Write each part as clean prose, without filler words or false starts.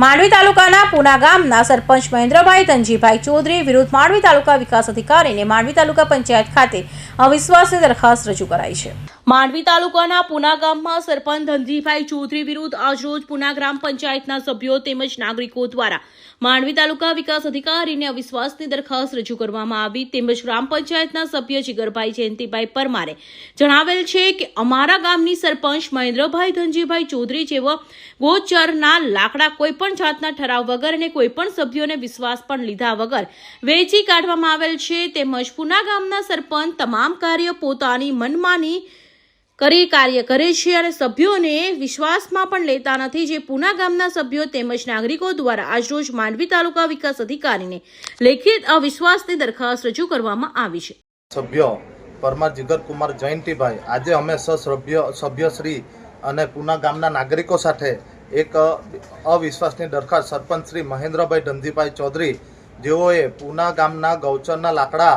માંડવી તાલુકાના પુના ગામના સરપંચ મહેન્દ્રભાઈ ધનજીભાઈ ચૌધરી વિરુદ્ધ માંડવી તાલુકા વિકાસ અધિકારીને માંડવી તાલુકા પંચાયત ખાતે અવિશ્વાસની દરખાસ્ત રજૂ કરાઈ છે। માંડવી તાલુકાના પુના ગામમાં સરપંચ ધનજીભાઈ ચૌધરી વિરુદ્ધ આજરોજ પુના ગ્રામ પંચાયતના સભ્યો તેમજ નાગરિકો દ્વારા માંડવી તાલુકા વિકાસ અધિકારીને અવિશ્વાસની દરખાસ્ત રજૂ કરવામાં આવી। તેમજ ગ્રામ પંચાયતના સભ્ય જીગરભાઈ જયંતિભાઈ પરમારે જણાવેલ છે કે અમારા ગામની સરપંચ મહેન્દ્રભાઈ ધનજીભાઈ ચૌધરી જેવા ગોચરના લાકડા કોઈપણ જાતના ઠરાવ વગર અને કોઈપણ સભ્યોને વિશ્વાસ પણ લીધા વગર વેચી કાઢવામાં આવેલ છે। તેમજ પુના ગામના સરપંચ તમામ કાર્ય પોતાની મનમાની કાર્ય કરે છે અને સભ્યોને વિશ્વાસમાં પણ લેતા નથી, જે પુના ગામના સભ્યો તેમજ નાગરિકો દ્વારા આજરોજ માંડવી તાલુકા વિકાસ અધિકારીને લેખિત અવિશ્વાસની દરખાસ્ત રજૂ કરવામાં આવી છે। સભ્યો પરમાર જીગરકુમાર જયંતિભાઈ આજે અમે સભ્યશ્રી અને પુના ગામના નાગરિકો સાથે એક અવિશ્વાસની દરખાસ્ત સરપંચ શ્રી મહેન્દ્રભાઈ ધનજીભાઈ ચૌધરી જેઓએ પુના ગામના ગૌચરના લાકડા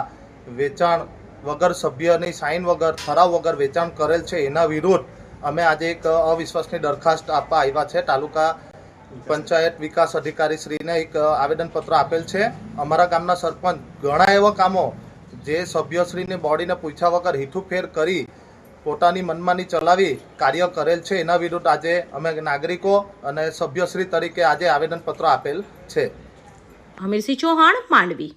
વેચાણ વગર સભ્યની સાઇન વગર ઠરાવ વગર વેચાણ કરેલ છે એના વિરુદ્ધ અમે આજે એક અવિશ્વાસની દરખાસ્ત આપવા આવ્યા છે। તાલુકા પંચાયત વિકાસ અધિકારી શ્રીને એક આવેદનપત્ર આપેલ છે। અમારા ગામના સરપંચ ઘણા એવા કામો જે સભ્યશ્રીની બોડીને પૂછ્યા વગર હીઠુફેર કરી પોતાની મનમાની ચલાવી કાર્ય કરેલ છે, એના વિરુદ્ધ આજે અમે નાગરિકો અને સભ્યશ્રી તરીકે આજે આવેદનપત્ર આપેલ છે। હમીરસિંહ ચૌહાણ, માંડવી।